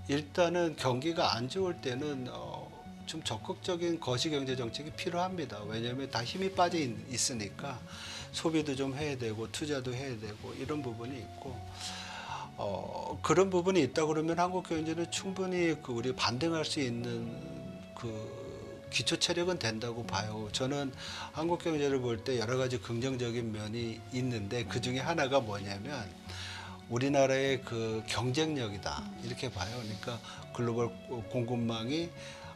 일단은 경기가 안 좋을 때는 좀 적극적인 거시경제 정책이 필요합니다. 왜냐하면 다 힘이 빠져 있으니까 소비도 좀 해야 되고 투자도 해야 되고 이런 부분이 있고 그런 부분이 있다 그러면 한국 경제는 충분히 우리 반등할 수 있는 기초 체력은 된다고 봐요. 저는 한국 경제를 볼 때 여러 가지 긍정적인 면이 있는데 그 중에 하나가 뭐냐면 우리나라의 경쟁력이다 이렇게 봐요. 그러니까 글로벌 공급망이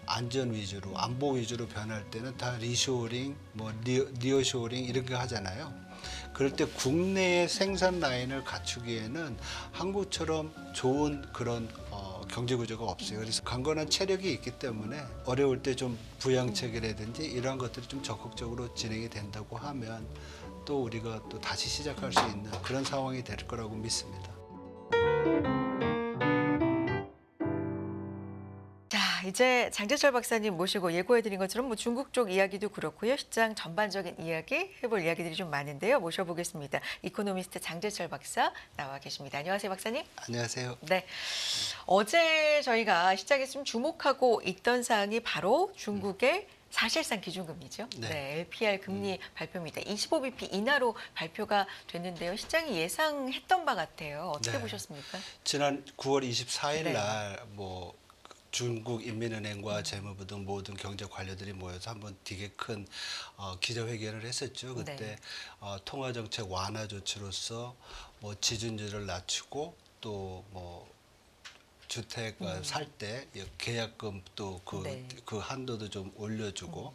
안전 위주로 안보 위주로 변할 때는 다 리쇼어링, 니어쇼어링 이런 거 하잖아요. 그럴 때 국내의 생산 라인을 갖추기에는 한국처럼 좋은 그런 경제 구조가 없어요. 그래서 강건한 체력이 있기 때문에 어려울 때 좀 부양책이라든지 이러한 것들이 좀 적극적으로 진행이 된다고 하면 또 우리가 또 다시 시작할 수 있는 그런 상황이 될 거라고 믿습니다. 자, 이제 장재철 박사님 모시고 예고해드린 것처럼 중국 쪽 이야기도 그렇고요. 시장 전반적인 이야기 해볼 이야기들이 좀 많은데요. 모셔보겠습니다. 이코노미스트 장재철 박사 나와 계십니다. 안녕하세요, 박사님. 안녕하세요. 네. 어제 저희가 시장에서 좀 주목하고 있던 사항이 바로 중국의 사실상 기준금리죠. 네. 네, LPR 금리 발표입니다. 25bp 인하로 발표가 됐는데요. 시장이 예상했던 바 같아요. 어떻게 네. 보셨습니까? 지난 9월 24일 네. 날 중국 인민은행과 재무부 등 모든 경제 관료들이 모여서 한번 되게 큰 기자회견을 했었죠. 그때 네. 통화정책 완화 조치로서 지준율을 낮추고 또 주택 살 때 계약금 또 네. 그 한도도 좀 올려주고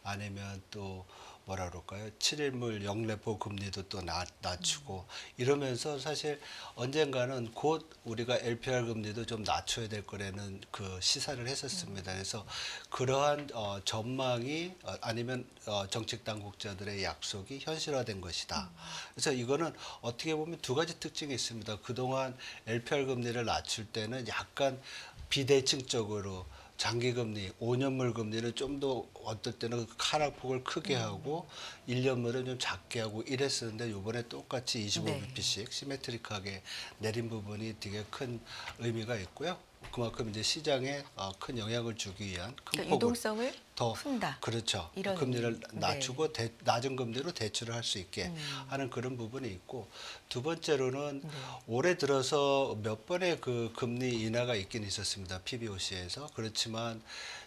아니면 또 뭐라 그럴까요? 7일물 영래포 금리도 또 낮추고 이러면서 사실 언젠가는 곧 우리가 LPR 금리도 좀 낮춰야 될 거라는 시사를 했었습니다. 그래서 그러한 전망이 아니면 정책 당국자들의 약속이 현실화된 것이다. 그래서 이거는 어떻게 보면 두 가지 특징이 있습니다. 그동안 LPR 금리를 낮출 때는 약간 비대칭적으로 장기금리, 5년물 금리는 좀 더 어떨 때는 하락폭을 크게 하고 1년물은 좀 작게 하고 이랬었는데 이번에 똑같이 25bp씩 시메트릭하게 내린 부분이 되게 큰 의미가 있고요. 그만큼 이제 시장에 큰 영향을 주기 위한 큰 폭을 유동성을 더 푼다. 그렇죠. 이런 금리를 의미. 낮추고 낮은 금리로 대출을 할 수 있게 하는 그런 부분이 있고 두 번째로는 올해 들어서 몇 번의 금리 인하가 있긴 있었습니다. PBOC에서. 그렇지만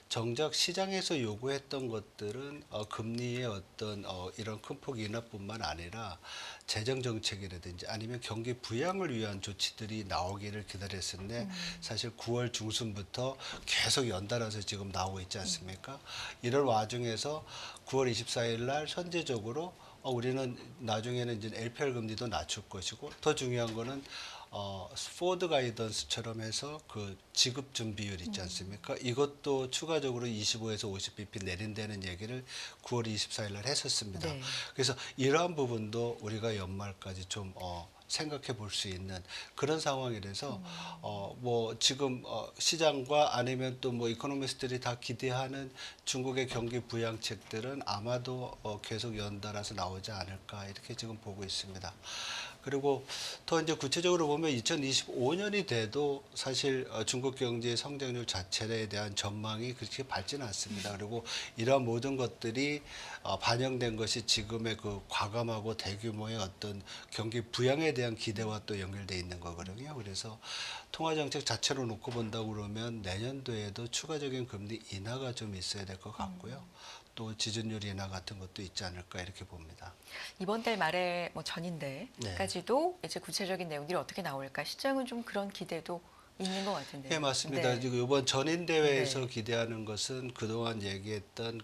정작 시장에서 요구했던 것들은 금리의 어떤 이런 큰 폭 인하뿐만 아니라 재정 정책이라든지 아니면 경기 부양을 위한 조치들이 나오기를 기다렸었는데 사실 9월 중순부터 계속 연달아서 지금 나오고 있지 않습니까? 이럴 와중에서 9월 24일 날 선제적으로 우리는 나중에는 이제 LPR 금리도 낮출 것이고 더 중요한 거는 포드 가이던스처럼 해서 지급 준비율 있지 않습니까? 이것도 추가적으로 25에서 50bp 내린다는 얘기를 9월 24일 날 했었습니다. 네. 그래서 이러한 부분도 우리가 연말까지 좀 생각해 볼 수 있는 그런 상황이라서 지금 시장과 아니면 또 이코노미스트들이 다 기대하는 중국의 경기 부양책들은 아마도 계속 연달아서 나오지 않을까 이렇게 지금 보고 있습니다. 그리고 더 이제 구체적으로 보면 2025년이 돼도 사실 중국 경제의 성장률 자체에 대한 전망이 그렇게 밝지는 않습니다. 그리고 이러한 모든 것들이 반영된 것이 지금의 과감하고 대규모의 어떤 경기 부양에 대한 기대와 또 연결돼 있는 거거든요. 그래서 통화 정책 자체로 놓고 본다고 그러면 내년도에도 추가적인 금리 인하가 좀 있어야 될 것 같고요. 또 지준율 인하 같은 것도 있지 않을까 이렇게 봅니다. 이번 달 말에 전인대까지도 이제 구체적인 내용들이 어떻게 나올까 시장은 좀 그런 기대도 있는 것 같은데요. 네, 맞습니다. 네. 지금 이번 전인대회에서 네. 기대하는 것은 그동안 얘기했던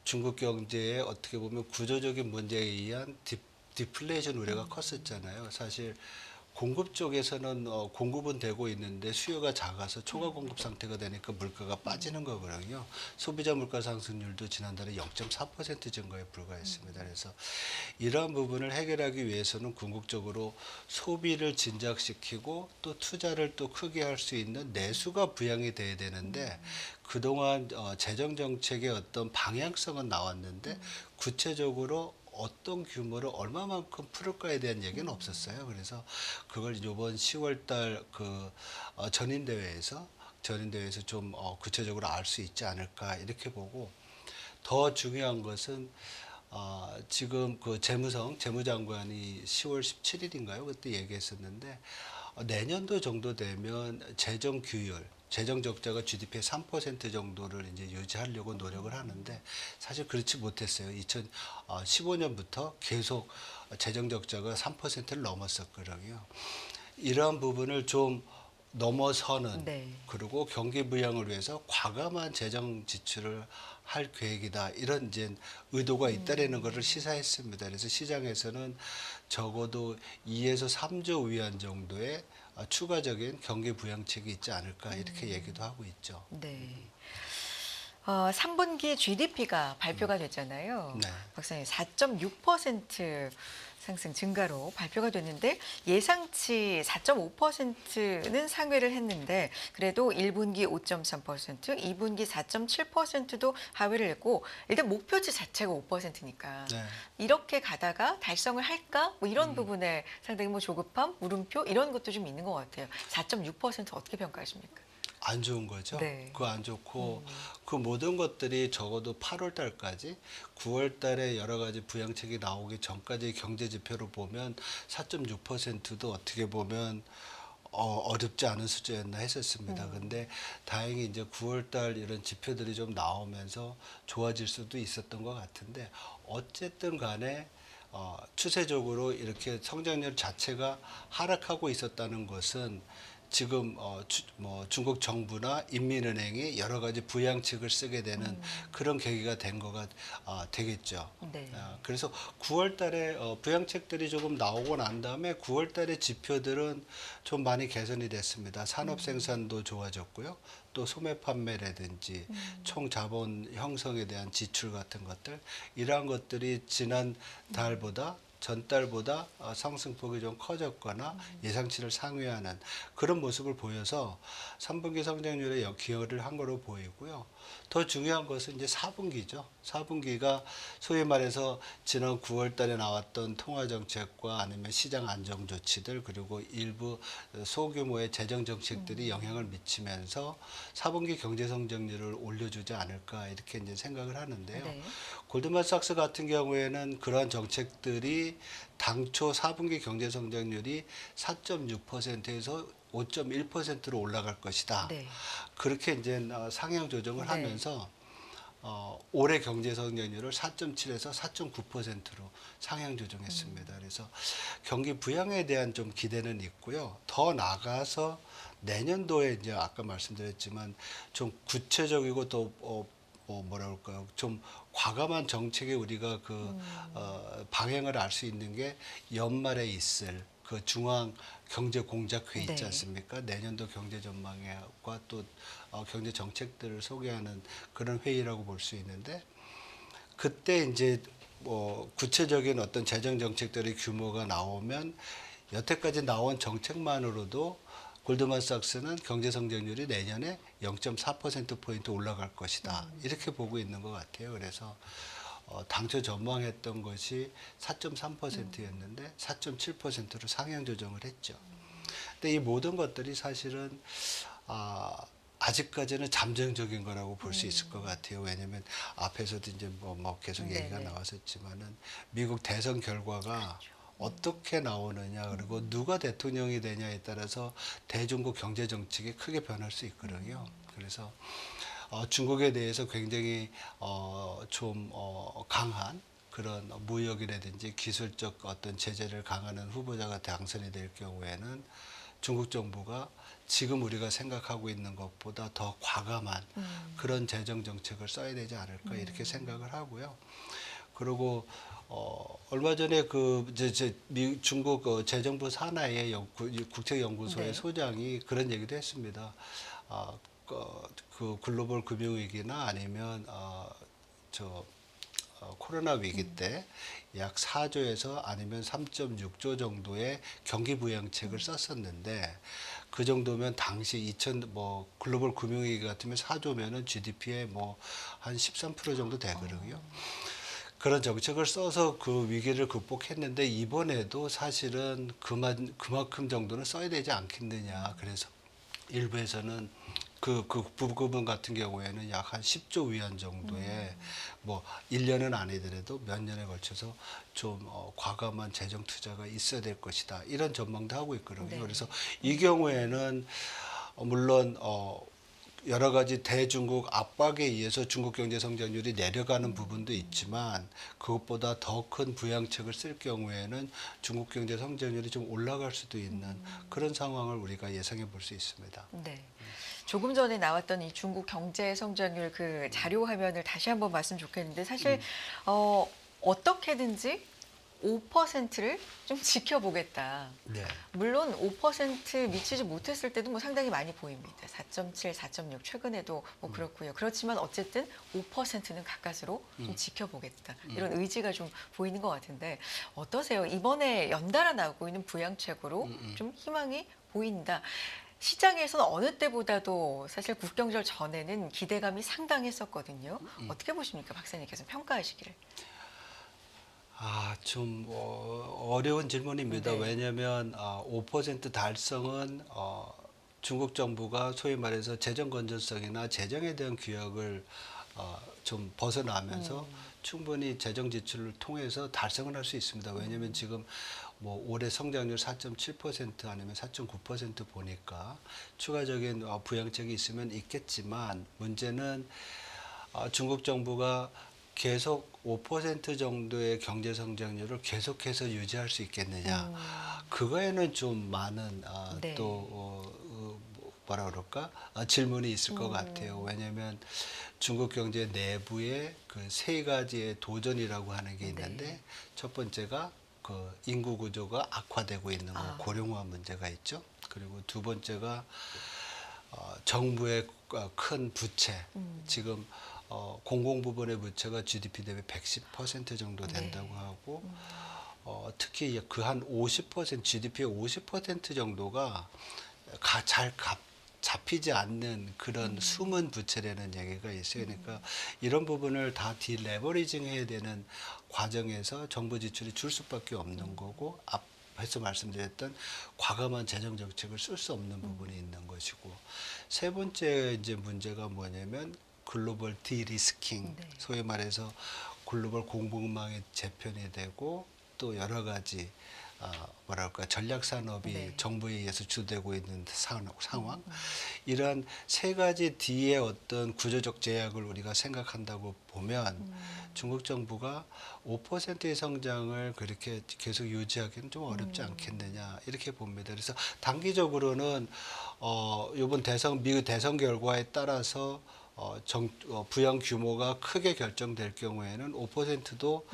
중국 경제의 어떻게 보면 구조적인 문제에 의한 디플레이션 우려가 컸었잖아요. 사실 공급 쪽에서는 공급은 되고 있는데 수요가 작아서 초과 공급 상태가 되니까 물가가 빠지는 거거든요. 소비자 물가 상승률도 지난달에 0.4% 증가에 불과했습니다. 그래서 이러한 부분을 해결하기 위해서는 궁극적으로 소비를 진작시키고 또 투자를 또 크게 할 수 있는 내수가 부양이 돼야 되는데 그동안 재정 정책의 어떤 방향성은 나왔는데 구체적으로 어떤 규모로 얼마만큼 풀을까에 대한 얘기는 없었어요. 그래서 그걸 이번 10월달 그 전인대회에서 좀 구체적으로 알 수 있지 않을까 이렇게 보고, 더 중요한 것은 지금 그 재무장관이 10월 17일인가요? 그때 얘기했었는데 내년도 정도 되면 재정 규율, 재정 적자가 GDP의 3% 정도를 이제 유지하려고 노력을 하는데 사실 그렇지 못했어요. 2015년부터 계속 재정 적자가 3%를 넘었었거든요. 이러한 부분을 좀 넘어서는, 네. 그리고 경기 부양을 위해서 과감한 재정 지출을 할 계획이다, 이런 이제 의도가 있다라는 것을 시사했습니다. 그래서 시장에서는 적어도 2에서 3조 위안 정도의 추가적인 경기 부양책이 있지 않을까 이렇게 얘기도 하고 있죠. 네. 3분기 GDP가 발표가 됐잖아요. 네. 박사님, 4.6% 상승 증가로 발표가 됐는데 예상치 4.5%는 상회를 했는데 그래도 1분기 5.3%, 2분기 4.7%도 하회를 했고 일단 목표치 자체가 5%니까 네. 이렇게 가다가 달성을 할까? 뭐 이런 부분에 상당히 뭐 조급함, 물음표 이런 것도 좀 있는 것 같아요. 4.6% 어떻게 평가하십니까? 안 좋은 거죠. 네. 그거 안 좋고 그 모든 것들이 적어도 8월 달까지, 9월 달에 여러 가지 부양책이 나오기 전까지 경제 지표로 보면 4.6%도 어떻게 보면 어렵지 않은 수준이었나 했었습니다. 근데 다행히 이제 9월 달 이런 지표들이 좀 나오면서 좋아질 수도 있었던 것 같은데, 어쨌든 간에 추세적으로 이렇게 성장률 자체가 하락하고 있었다는 것은 지금 중국 정부나 인민은행이 여러 가지 부양책을 쓰게 되는 그런 계기가 된 거가 되겠죠. 네. 그래서 9월 달에 부양책들이 조금 나오고 난 다음에 9월 달에 지표들은 좀 많이 개선이 됐습니다. 산업 생산도 좋아졌고요. 또 소매 판매라든지 총 자본 형성에 대한 지출 같은 것들, 이러한 것들이 지난 달보다 전달보다 상승폭이 좀 커졌거나 예상치를 상회하는 그런 모습을 보여서 3분기 성장률에 기여를 한 거로 보이고요. 더 중요한 것은 이제 4분기죠. 4분기가 소위 말해서 지난 9월 달에 나왔던 통화 정책과 아니면 시장 안정 조치들, 그리고 일부 소규모의 재정 정책들이 영향을 미치면서 4분기 경제 성장률을 올려주지 않을까 이렇게 이제 생각을 하는데요. 네. 골드만삭스 같은 경우에는 그러한 정책들이 당초 4분기 경제 성장률이 4.6%에서 5.1%로 올라갈 것이다. 네. 그렇게 이제 상향 조정을 네. 하면서 올해 경제 성장률을 4.7에서 4.9%로 상향 조정했습니다. 그래서 경기 부양에 대한 좀 기대는 있고요. 더 나아가서 내년도에 이제 아까 말씀드렸지만 좀 구체적이고 또 뭐라 그럴까요? 좀 과감한 정책에 우리가 방향을 알 수 있는 게 연말에 있을 그 중앙 경제 공작회 있지 네. 않습니까? 내년도 경제 전망과 또 경제 정책들을 소개하는 그런 회의라고 볼 수 있는데, 그때 이제 구체적인 어떤 재정 정책들의 규모가 나오면 여태까지 나온 정책만으로도 골드만삭스는 경제 성장률이 내년에 0.4%포인트 올라갈 것이다, 이렇게 보고 있는 것 같아요. 그래서 당초 전망했던 것이 4.3%였는데 4.7%로 상향 조정을 했죠. 근데 이 모든 것들이 사실은 아직까지는 잠정적인 거라고 볼 수 있을 것 같아요. 왜냐하면 앞에서도 이제 뭐 계속 얘기가 네네. 나왔었지만은 미국 대선 결과가 어떻게 나오느냐, 그리고 누가 대통령이 되냐에 따라서 대중국 경제 정책이 크게 변할 수 있거든요. 그래서 중국에 대해서 굉장히 좀 강한 그런 무역이라든지 기술적 어떤 제재를 강화하는 후보자가 당선이 될 경우에는 중국 정부가 지금 우리가 생각하고 있는 것보다 더 과감한 그런 재정 정책을 써야 되지 않을까 이렇게 생각을 하고요. 그리고 얼마 전에 중국 재정부 산하의 국책연구소의 네. 소장이 그런 얘기도 했습니다. 그 글로벌 금융위기나 아니면 코로나 위기 때 약 4조에서 아니면 3.6조 정도의 경기 부양책을 썼었는데, 그 정도면 당시 글로벌 금융위기 같으면 4조면은 GDP의 뭐 한 13% 정도 되거든요. 그런 정책을 써서 그 위기를 극복했는데 이번에도 사실은 그만큼 정도는 써야 되지 않겠느냐. 그래서 일부에서는 그 부분 같은 경우에는 약 한 10조 위안 정도의 뭐 1년은 아니더라도 몇 년에 걸쳐서 좀 과감한 재정 투자가 있어야 될 것이다. 이런 전망도 하고 있거든요. 네. 그래서 이 경우에는 물론 여러 가지 대중국 압박에 의해서 중국 경제 성장률이 내려가는 부분도 있지만 그것보다 더 큰 부양책을 쓸 경우에는 중국 경제 성장률이 좀 올라갈 수도 있는 그런 상황을 우리가 예상해 볼 수 있습니다. 네. 조금 전에 나왔던 이 중국 경제 성장률 그 자료 화면을 다시 한번 봤으면 좋겠는데 사실 어떻게든지 5%를 좀 지켜보겠다. 네. 물론 5% 미치지 못했을 때도 뭐 상당히 많이 보입니다. 4.7, 4.6 최근에도 뭐 그렇고요. 그렇지만 어쨌든 5%는 가까스로 좀 지켜보겠다. 이런 의지가 좀 보이는 것 같은데 어떠세요? 이번에 연달아 나오고 있는 부양책으로 좀 희망이 보인다. 시장에서는 어느 때보다도 사실 국경절 전에는 기대감이 상당했었거든요. 어떻게 보십니까, 박사님께서 평가하시기를? 좀 어려운 질문입니다. 네. 왜냐하면 5% 달성은 중국 정부가 소위 말해서 재정 건전성이나 재정에 대한 규약을 좀 벗어나면서 충분히 재정 지출을 통해서 달성을 할 수 있습니다. 왜냐하면 지금 뭐 올해 성장률 4.7% 아니면 4.9% 보니까 추가적인 부양책이 있으면 있겠지만 문제는 중국 정부가 계속 5% 정도의 경제 성장률을 계속해서 유지할 수 있겠느냐. 그거에는 좀 많은 네. 뭐라 그럴까? 질문이 있을 것 같아요. 왜냐하면 중국 경제 내부에 그 세 가지의 도전이라고 하는 게 있는데 네. 첫 번째가 그 인구 구조가 악화되고 있는 거, 고령화 문제가 있죠. 그리고 두 번째가 정부의 큰 부채, 지금 공공 부분의 부채가 GDP 대비 110% 정도 된다고 네. 하고 특히 그 한 50% GDP의 50% 정도가 잘 잡히지 않는 그런 숨은 부채라는 얘기가 있어요. 그러니까 이런 부분을 다 디레버리징 해야 되는 과정에서 정부 지출이 줄 수밖에 없는 거고 앞에서 말씀드렸던 과감한 재정 정책을 쓸 수 없는 부분이 있는 것이고 세 번째 이제 문제가 뭐냐면 글로벌 디리스킹, 네. 소위 말해서 글로벌 공급망이 재편이 되고 또 여러 가지 뭐랄까 전략 산업이 네. 정부에 의해서 주되고 있는 상황 이런 세 가지 D의 어떤 구조적 제약을 우리가 생각한다고 보면 중국 정부가 5%의 성장을 그렇게 계속 유지하기는 좀 어렵지 않겠느냐 이렇게 봅니다. 그래서 단기적으로는 이번 미국 대선 결과에 따라서 부양 규모가 크게 결정될 경우에는 5%도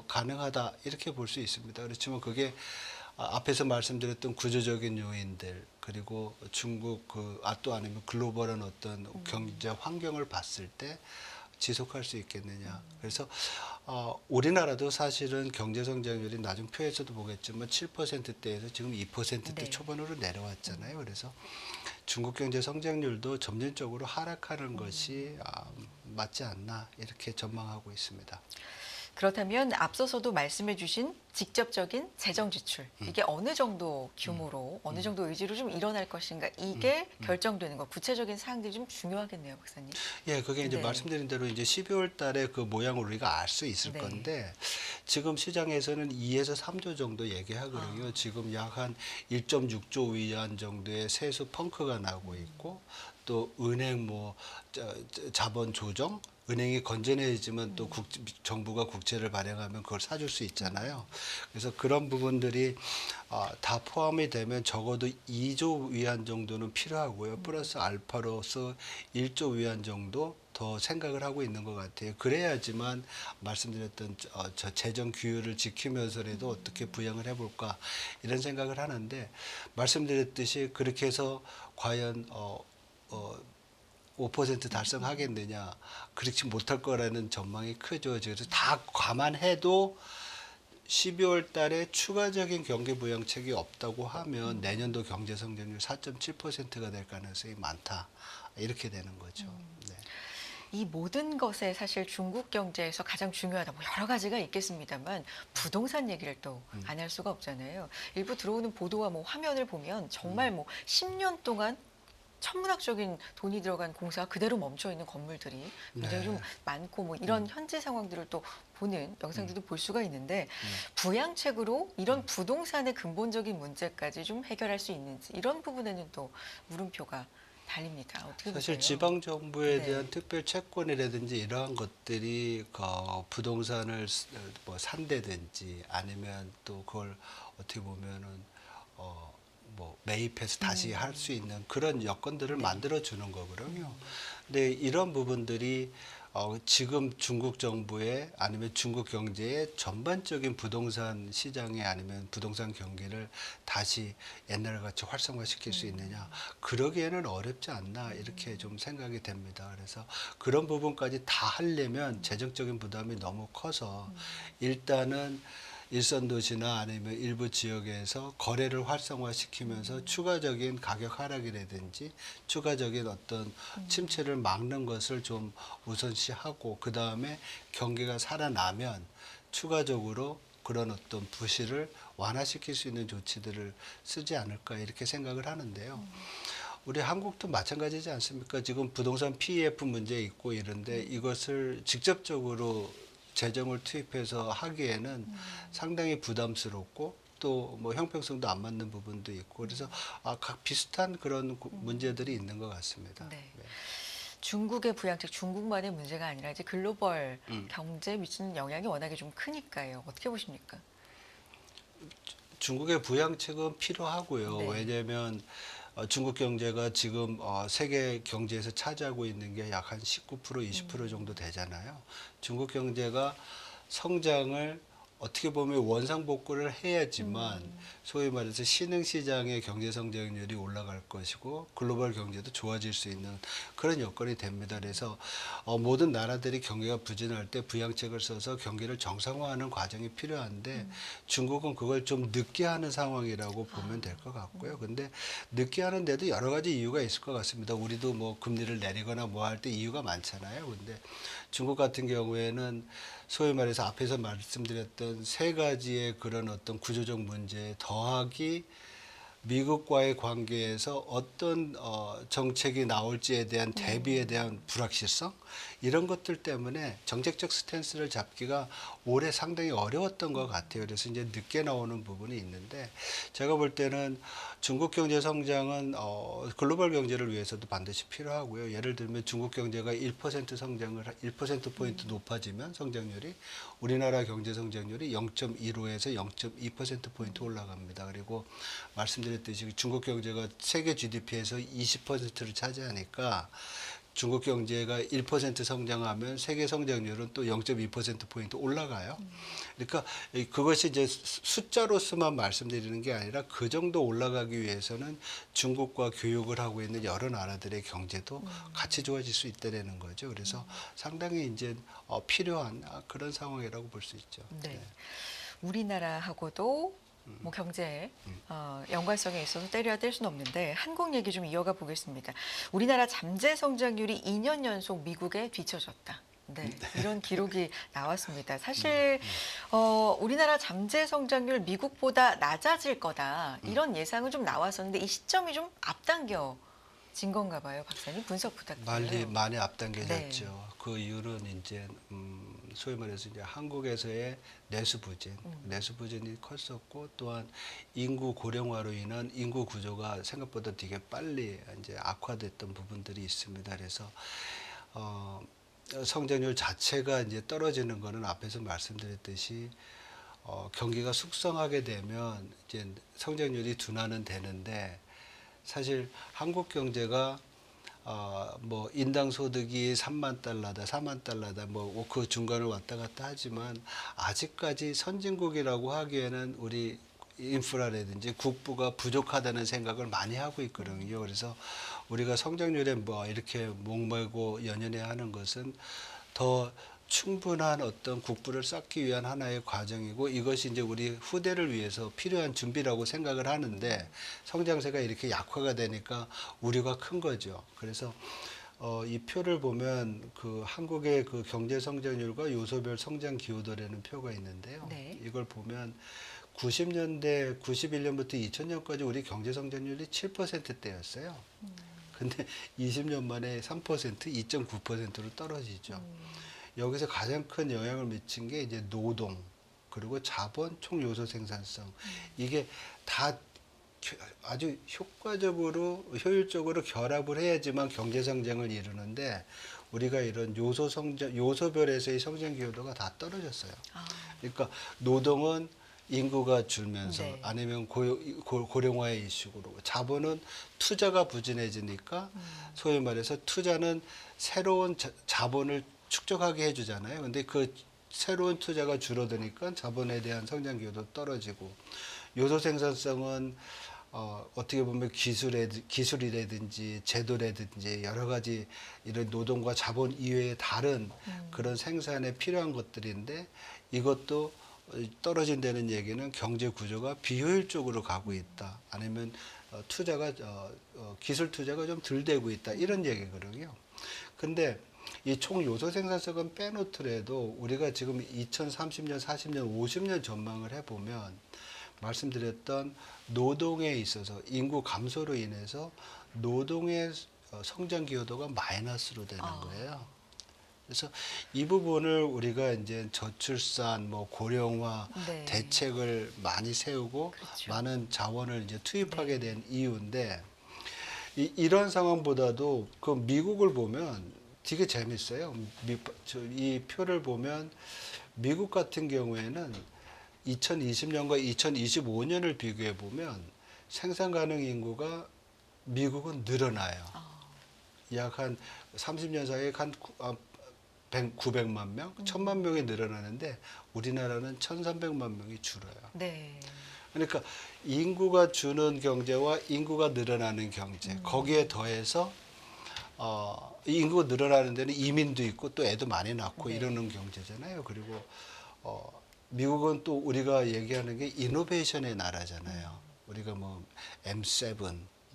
가능하다 이렇게 볼 수 있습니다. 그렇지만 그게 앞에서 말씀드렸던 구조적인 요인들 그리고 중국 또 아니면 글로벌한 어떤 경제 환경을 봤을 때 지속할 수 있겠느냐. 그래서 우리나라도 사실은 경제 성장률이 나중 표에서도 보겠지만 7%대에서 지금 2%대 네. 초반으로 내려왔잖아요. 그래서 중국 경제 성장률도 점진적으로 하락하는 것이 맞지 않나 이렇게 전망하고 있습니다. 그렇다면 앞서서도 말씀해 주신 직접적인 재정 지출 이게 어느 정도 규모로 어느 정도 의지로 좀 일어날 것인가 이게 결정되는 거 구체적인 사항들이 좀 중요하겠네요, 박사님. 예, 그게 이제 네. 말씀드린 대로 이제 12월 달에 그 모양을 우리가 알 수 있을 네. 건데 지금 시장에서는 2에서 3조 정도 얘기하거든요. 지금 약 한 1.6조 위안 정도의 세수 펑크가 나고 있고 또 은행 자본 조정 은행이 건전해지만 또 정부가 국채를 발행하면 그걸 사줄 수 있잖아요. 그래서 그런 부분들이 다 포함이 되면 적어도 2조 위안 정도는 필요하고요. 플러스 알파로서 1조 위안 정도 더 생각을 하고 있는 것 같아요. 그래야지만 말씀드렸던 저 재정 규율을 지키면서라도 어떻게 부양을 해볼까 이런 생각을 하는데 말씀드렸듯이 그렇게 해서 과연 5% 달성하겠느냐 그렇지 못할 거라는 전망이 크죠. 그래서 다 감안해도 12월 달에 추가적인 경기 부양책이 없다고 하면 내년도 경제 성장률 4.7%가 될 가능성이 많다. 이렇게 되는 거죠. 네. 이 모든 것에 사실 중국 경제에서 가장 중요하다. 뭐 여러 가지가 있겠습니다만 부동산 얘기를 또 안 할 수가 없잖아요. 일부 들어오는 보도와 뭐 화면을 보면 정말 뭐 10년 동안 천문학적인 돈이 들어간 공사가 그대로 멈춰 있는 건물들이 굉장히 좀 많고 뭐 이런 현재 상황들을 또 보는 영상들도 볼 수가 있는데 부양책으로 이런 부동산의 근본적인 문제까지 좀 해결할 수 있는지 이런 부분에는 또 물음표가 달립니다. 어떻게 사실 보세요? 지방 정부에 네. 대한 특별 채권이라든지 이러한 것들이 부동산을 뭐 산다든지 아니면 또 그걸 어떻게 보면은 뭐 매입해서 다시 할 수 있는 그런 여건들을 만들어 주는 거거든요. 근데 이런 부분들이 지금 중국 정부의 아니면 중국 경제의 전반적인 부동산 시장에 아니면 부동산 경기를 다시 옛날 같이 활성화시킬 수 있느냐 그러기에는 어렵지 않나 이렇게 좀 생각이 됩니다. 그래서 그런 부분까지 다 하려면 재정적인 부담이 너무 커서 일단은 일선 도시나 아니면 일부 지역에서 거래를 활성화시키면서 추가적인 가격 하락이라든지 추가적인 어떤 침체를 막는 것을 좀 우선시하고 그 다음에 경기가 살아나면 추가적으로 그런 어떤 부실을 완화시킬 수 있는 조치들을 쓰지 않을까 이렇게 생각을 하는데요. 우리 한국도 마찬가지지 않습니까? 지금 부동산 PEF 문제 있고 이런데 이것을 직접적으로 재정을 투입해서 하기에는 상당히 부담스럽고 또 뭐 형평성도 안 맞는 부분도 있고 그래서 각 비슷한 그런 문제들이 있는 것 같습니다. 네. 네. 중국의 부양책, 중국만의 문제가 아니라 이제 글로벌 음. 경제에 미치는 영향이 워낙에 좀 크니까요. 어떻게 보십니까? 중국의 부양책은 필요하고요. 네. 왜냐하면 중국 경제가 지금 세계 경제에서 차지하고 있는 게 약 한 19%, 20% 정도 되잖아요. 중국 경제가 성장을 어떻게 보면 원상복구를 해야지만 소위 말해서 신흥시장의 경제 성장률이 올라갈 것이고 글로벌 경제도 좋아질 수 있는 그런 여건이 됩니다. 그래서 모든 나라들이 경기가 부진할 때 부양책을 써서 경기를 정상화하는 과정이 필요한데 중국은 그걸 좀 늦게 하는 상황이라고 보면 될 것 같고요. 근데 늦게 하는데도 여러 가지 이유가 있을 것 같습니다. 우리도 뭐 금리를 내리거나 뭐 할 때 이유가 많잖아요. 근데 중국 같은 경우에는 소위 말해서 앞에서 말씀드렸던 세 가지의 그런 어떤 구조적 문제 더하기 미국과의 관계에서 어떤 정책이 나올지에 대한 대비에 대한 불확실성 이런 것들 때문에 정책적 스탠스를 잡기가 올해 상당히 어려웠던 것 같아요. 그래서 이제 늦게 나오는 부분이 있는데 제가 볼 때는 중국 경제 성장은 글로벌 경제를 위해서도 반드시 필요하고요. 예를 들면 중국 경제가 1% 성장을 1%포인트 높아지면 성장률이 우리나라 경제 성장률이 0.15에서 0.2%포인트 올라갑니다. 그리고 말씀드렸듯이 중국 경제가 세계 GDP에서 20%를 차지하니까 중국 경제가 1% 성장하면 세계 성장률은 또 0.2%포인트 올라가요. 그러니까 그것이 이제 숫자로서만 말씀드리는 게 아니라 그 정도 올라가기 위해서는 중국과 교역을 하고 있는 여러 나라들의 경제도 같이 좋아질 수 있다는 거죠. 그래서 상당히 이제 필요한 그런 상황이라고 볼 수 있죠. 네. 우리나라하고도 뭐 경제 연관성에 있어서 때려야 뗄 수는 없는데 한국 얘기 좀 이어가 보겠습니다. 우리나라 잠재 성장률이 2년 연속 미국에 뒤처졌다. 네, 이런 기록이 나왔습니다. 사실 우리나라 잠재 성장률 미국보다 낮아질 거다 이런 예상은 좀 나왔었는데 이 시점이 좀 앞당겨진 건가 봐요, 박사님 분석 부탁드려요. 많이 앞당겨졌죠. 네. 그 이유는 이제 소위 말해서 이제 한국에서의 내수 부진이 컸었고 또한 인구 고령화로 인한 인구 구조가 생각보다 되게 빨리 이제 악화됐던 부분들이 있습니다. 그래서 성장률 자체가 이제 떨어지는 거는 앞에서 말씀드렸듯이 경기가 숙성하게 되면 이제 성장률이 둔화는 되는데 사실 한국 경제가 뭐 인당 소득이 3만 달러다, 4만 달러다, 뭐 그 중간을 왔다 갔다 하지만 아직까지 선진국이라고 하기에는 우리 인프라라든지 국부가 부족하다는 생각을 많이 하고 있거든요. 그래서 우리가 성장률에 뭐 이렇게 목매고 연연해야 하는 것은 더 충분한 어떤 국부를 쌓기 위한 하나의 과정이고 이것이 이제 우리 후대를 위해서 필요한 준비라고 생각을 하는데 성장세가 이렇게 약화가 되니까 우려가 큰 거죠. 그래서 이 표를 보면 그 한국의 그 경제 성장률과 요소별 성장 기여도라는 표가 있는데요. 네. 이걸 보면 90년대 91년부터 2000년까지 우리 경제 성장률이 7%대였어요. 근데 20년 만에 3%, 2.9%로 떨어지죠. 여기서 가장 큰 영향을 미친 게 이제 노동, 그리고 자본, 총요소 생산성. 이게 다 아주 효과적으로, 효율적으로 결합을 해야지만 경제 성장을 이루는데 우리가 이런 요소 성장, 요소별에서의 성장 기여도가 다 떨어졌어요. 아, 그러니까 노동은 인구가 줄면서 네. 아니면 고령화의 이슈로 자본은 투자가 부진해지니까 소위 말해서 투자는 새로운 자본을 축적하게 해주잖아요. 근데 그 새로운 투자가 줄어드니까 자본에 대한 성장 기여도 떨어지고 요소 생산성은 어떻게 보면 기술이라든지 제도라든지 여러 가지 이런 노동과 자본 이외의 다른 그런 생산에 필요한 것들인데 이것도 떨어진다는 얘기는 경제 구조가 비효율적으로 가고 있다. 아니면 투자가 기술 투자가 좀 덜 되고 있다. 이런 얘기거든요. 근데 이 총 요소 생산성은 빼놓더라도 우리가 지금 2030년, 40년, 50년 전망을 해보면 말씀드렸던 노동에 있어서 인구 감소로 인해서 노동의 성장 기여도가 마이너스로 되는 거예요. 그래서 이 부분을 우리가 이제 저출산, 뭐 고령화 네. 대책을 많이 세우고 그렇죠. 많은 자원을 이제 투입하게 된 이유인데 이런 상황보다도 그 미국을 보면 되게 재밌어요. 이 표를 보면 미국 같은 경우에는 2020년과 2025년을 비교해 보면 생산 가능 인구가 미국은 늘어나요. 약 한 30년 사이에 한 900만 명, 1000만 명이 늘어나는데 우리나라는 1300만 명이 줄어요. 네. 그러니까 인구가 주는 경제와 인구가 늘어나는 경제, 거기에 더해서 인구가 늘어나는 데는 이민도 있고 또 애도 많이 낳고 네. 이러는 경제잖아요. 그리고 미국은 또 우리가 얘기하는 게 이노베이션의 나라잖아요. 우리가 뭐 M7,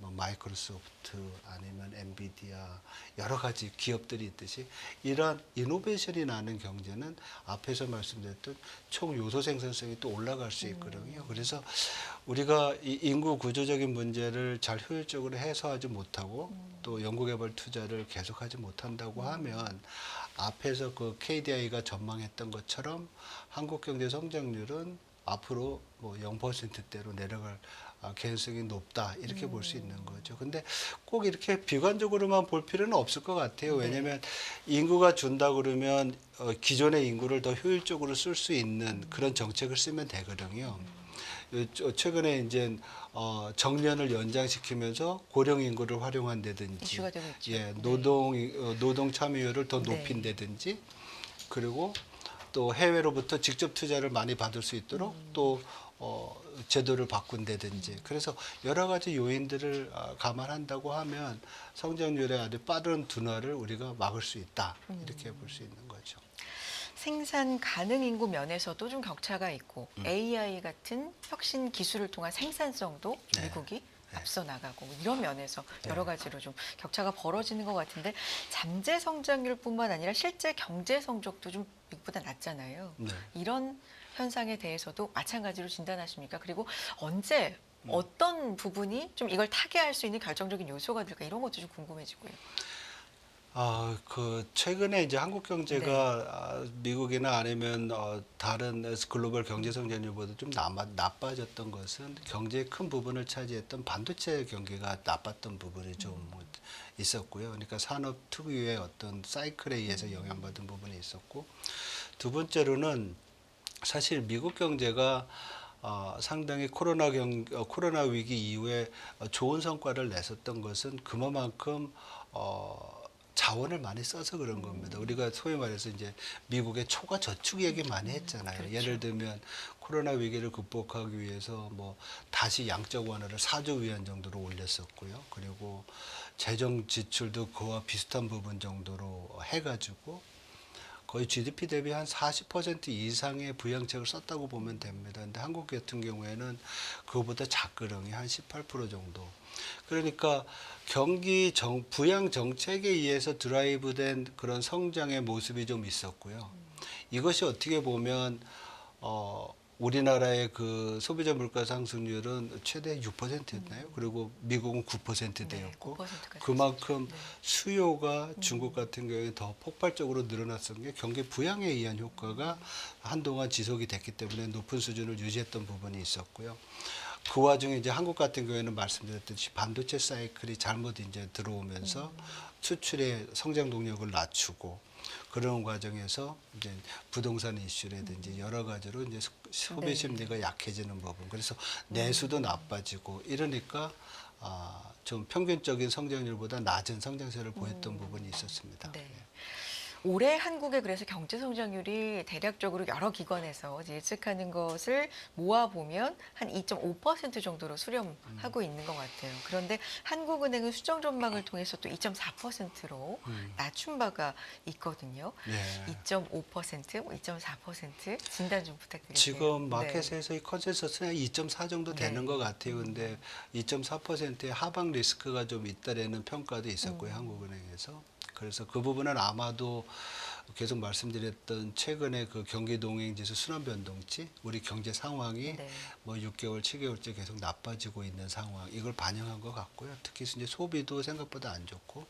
뭐 마이크로소프트 아니면 엔비디아 여러 가지 기업들이 있듯이 이러한 이노베이션이 나는 경제는 앞에서 말씀드렸던 총 요소 생산성이 또 올라갈 수 있거든요. 그래서 우리가 이 인구 구조적인 문제를 잘 효율적으로 해소하지 못하고 또 연구개발 투자를 계속하지 못한다고 하면 앞에서 그 KDI가 전망했던 것처럼 한국 경제 성장률은 앞으로 뭐 0%대로 내려갈 개연성이 높다 이렇게 볼 수 있는 거죠. 근데 꼭 이렇게 비관적으로만 볼 필요는 없을 것 같아요. 왜냐하면 인구가 준다 그러면 기존의 인구를 더 효율적으로 쓸 수 있는 그런 정책을 쓰면 되거든요. 최근에 이제 정년을 연장시키면서 고령 인구를 활용한다든지, 이슈가 되고 있죠. 예, 네. 노동 참여율을 더 네. 높인다든지, 그리고 또 해외로부터 직접 투자를 많이 받을 수 있도록 또 제도를 바꾼다든지 그래서 여러 가지 요인들을 감안한다고 하면 성장률의 아주 빠른 둔화를 우리가 막을 수 있다 이렇게 볼 수 있는 거죠. 생산 가능 인구 면에서도 좀 격차가 있고 AI 같은 혁신 기술을 통한 생산성도 네. 미국이 앞서 나가고 뭐 이런 면에서 여러 가지로 좀 격차가 벌어지는 것 같은데 잠재 성장률뿐만 아니라 실제 경제 성적도 좀 미국보다 낮잖아요. 네. 이런 현상에 대해서도 마찬가지로 진단하십니까? 그리고 언제 어떤 부분이 좀 이걸 타개할 수 있는 결정적인 요소가 될까 이런 것도 좀 궁금해지고요. 최근에 이제 한국 경제가 미국이나 아니면 다른 글로벌 경제 성장률보다 좀 나빠졌던 것은 경제의 큰 부분을 차지했던 반도체 경기가 나빴던 부분이 좀 있었고요. 그러니까 산업 특유의 어떤 사이클에 의해서 영향받은 부분이 있었고 두 번째로는 사실 미국 경제가 상당히 코로나 위기 이후에 좋은 성과를 냈었던 것은 그만큼 자원을 많이 써서 그런 겁니다. 우리가 소위 말해서 이제 미국의 초과 저축 얘기 많이 했잖아요. 그렇죠. 예를 들면 코로나 위기를 극복하기 위해서 뭐 다시 양적 완화를 4조 위안 정도로 올렸었고요. 그리고 재정 지출도 그와 비슷한 부분 정도로 해가지고 거의 GDP 대비 한 40% 이상의 부양책을 썼다고 보면 됩니다. 근데 한국 같은 경우에는 그거보다 작거든요. 한 18% 정도. 그러니까 부양 정책에 의해서 드라이브된 그런 성장의 모습이 좀 있었고요. 이것이 어떻게 보면 우리나라의 그 소비자 물가 상승률은 최대 6%였나요? 그리고 미국은 9%대였고 9%까지 그만큼 네. 수요가 중국 같은 경우에 더 폭발적으로 늘어났던 게 경기 부양에 의한 효과가 한동안 지속이 됐기 때문에 높은 수준을 유지했던 부분이 있었고요. 그 와중에 이제 한국 같은 경우에는 말씀드렸듯이 반도체 사이클이 잘못 이제 들어오면서 수출의 성장 동력을 낮추고 그런 과정에서 이제 부동산 이슈라든지 여러 가지로 이제 소비 심리가 약해지는 부분. 그래서 내수도 나빠지고 이러니까 좀 평균적인 성장률보다 낮은 성장세를 보였던 부분이 있었습니다. 네. 올해 한국의 그래서 경제 성장률이 대략적으로 여러 기관에서 예측하는 것을 모아보면 한 2.5% 정도로 수렴하고 있는 것 같아요. 그런데 한국은행은 수정 전망을 통해서 또 2.4%로 낮춘 바가 있거든요. 네. 2.5%, 2.4% 진단 좀 부탁드릴게요. 지금 마켓에서의 컨센서스는 2.4 정도 되는 네. 것 같아요. 근데 2.4%의 하방 리스크가 좀 있다라는 평가도 있었고요. 한국은행에서. 그래서 그 부분은 아마도 계속 말씀드렸던 최근에 그 경기 동행지수 순환 변동치, 우리 경제 상황이 네. 뭐 6개월, 7개월째 계속 나빠지고 있는 상황, 이걸 반영한 것 같고요. 특히 이제 소비도 생각보다 안 좋고,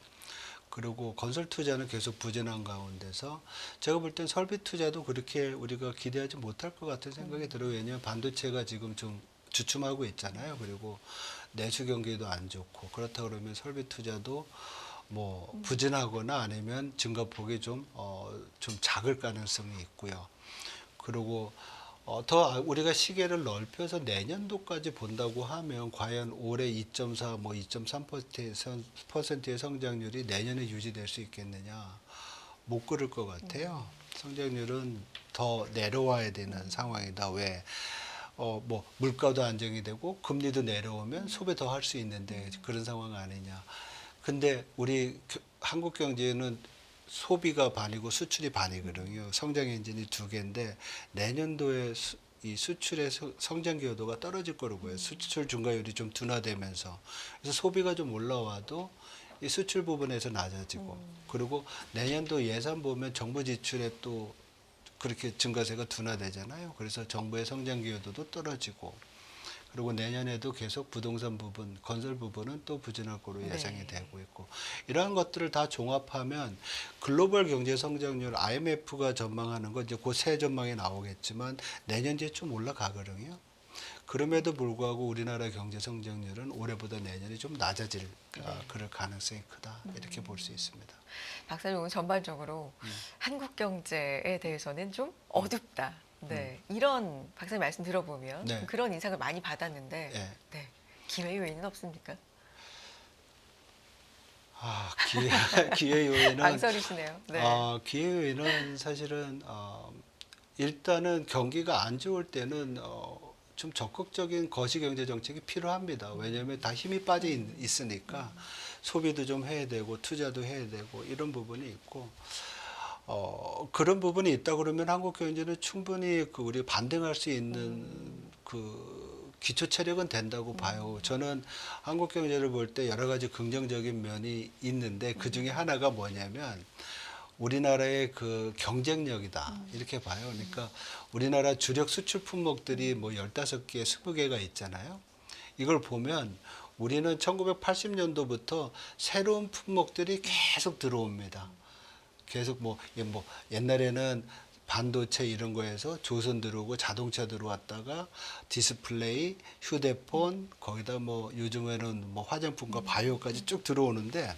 그리고 건설 투자는 계속 부진한 가운데서 제가 볼 땐 설비 투자도 그렇게 우리가 기대하지 못할 것 같은 생각이 들어요. 왜냐하면 반도체가 지금 좀 주춤하고 있잖아요. 그리고 내수 경기도 안 좋고 그렇다 그러면 설비 투자도 뭐 부진하거나 아니면 증가폭이 좀 작을 가능성이 있고요. 그리고 더 우리가 시계를 넓혀서 내년도까지 본다고 하면 과연 올해 2.4, 뭐 2.3%의 성장률이 내년에 유지될 수 있겠느냐? 못 그럴 것 같아요. 성장률은 더 내려와야 되는 상황이다. 왜? 뭐 물가도 안정이 되고 금리도 내려오면 소비 더 할 수 있는데 그런 상황 아니냐. 근데 우리 한국 경제는 소비가 반이고 수출이 반이거든요. 성장 엔진이 두 개인데 내년도에 이 수출의 성장 기여도가 떨어질 거로 보여요. 수출 증가율이 좀 둔화되면서. 그래서 소비가 좀 올라와도 이 수출 부분에서 낮아지고 그리고 내년도 예산 보면 정부 지출에 또 그렇게 증가세가 둔화되잖아요. 그래서 정부의 성장 기여도도 떨어지고 그리고 내년에도 계속 부동산 부분, 건설 부분은 또 부진할 거로 예상이 되고 있고 이러한 것들을 다 종합하면 글로벌 경제 성장률 IMF가 전망하는 건 이제 곧 새 전망이 나오겠지만 내년에 좀 올라가거든요. 그럼에도 불구하고 우리나라 경제 성장률은 올해보다 내년이 좀 낮아질 그럴 가능성이 크다 이렇게 볼 수 있습니다. 박사님 오늘 전반적으로 한국 경제에 대해서는 좀 어둡다. 네, 이런 박사님 말씀 들어보면 네. 그런 인상을 많이 받았는데 네. 네. 기회 요인은 없습니까? 기회 요인은 망설이시네요. 네. 기회 요인은 사실은 일단은 경기가 안 좋을 때는 좀 적극적인 거시경제 정책이 필요합니다. 왜냐하면 다 힘이 빠져 있으니까 소비도 좀 해야 되고 투자도 해야 되고 이런 부분이 있고 그런 부분이 있다 그러면 한국 경제는 충분히 우리 반등할 수 있는 그 기초 체력은 된다고 봐요. 저는 한국 경제를 볼 때 여러 가지 긍정적인 면이 있는데 그 중에 하나가 뭐냐면 우리나라의 그 경쟁력이다 이렇게 봐요. 그러니까 우리나라 주력 수출 품목들이 뭐 15개, 20개가 있잖아요. 이걸 보면 우리는 1980년도부터 새로운 품목들이 계속 들어옵니다. 계속 뭐 옛날에는 반도체 이런 거에서 조선 들어오고 자동차 들어왔다가 디스플레이, 휴대폰, 거기다 뭐 요즘에는 뭐 화장품과 바이오까지 쭉 들어오는데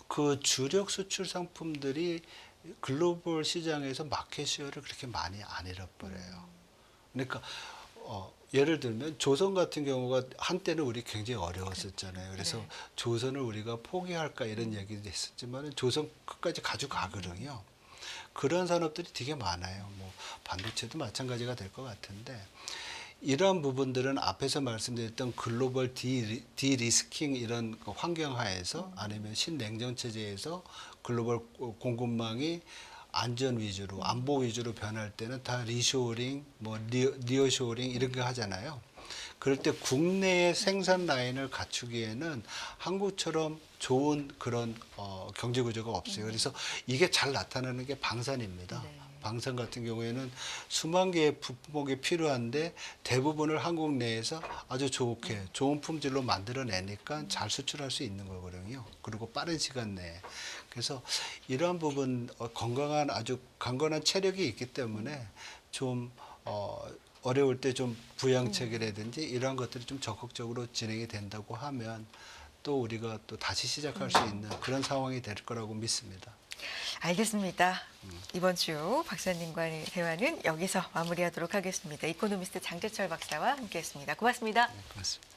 그 주력 수출 상품들이 글로벌 시장에서 마켓 시어를 그렇게 많이 안 잃어버려요. 그러니까 예를 들면 조선 같은 경우가 한때는 우리 굉장히 어려웠었잖아요. 그래서 네. 조선을 우리가 포기할까 이런 얘기도 했었지만 조선 끝까지 가져가거든요. 그런 산업들이 되게 많아요. 뭐 반도체도 마찬가지가 될 것 같은데 이러한 부분들은 앞에서 말씀드렸던 글로벌 디리스킹 이런 그 환경하에서 아니면 신냉전 체제에서 글로벌 공급망이 안전 위주로 안보 위주로 변할 때는 다 리쇼어링, 뭐 니어쇼어링 이런 거 하잖아요. 그럴 때 국내의 생산 라인을 갖추기에는 한국처럼 좋은 그런 경제 구조가 없어요. 그래서 이게 잘 나타나는 게 방산입니다. 네. 방산 같은 경우에는 수만 개의 품목이 필요한데 대부분을 한국 내에서 아주 좋게 좋은 품질로 만들어내니까 잘 수출할 수 있는 거거든요. 그리고 빠른 시간 내에. 그래서 이러한 부분 건강한 아주 강건한 체력이 있기 때문에 좀 어려울 때 좀 부양책이라든지 이러한 것들이 좀 적극적으로 진행이 된다고 하면 또 우리가 또 다시 시작할 수 있는 그런 상황이 될 거라고 믿습니다. 알겠습니다. 이번 주 박사님과의 대화는 여기서 마무리하도록 하겠습니다. 이코노미스트 장재철 박사와 함께했습니다. 고맙습니다. 네, 고맙습니다.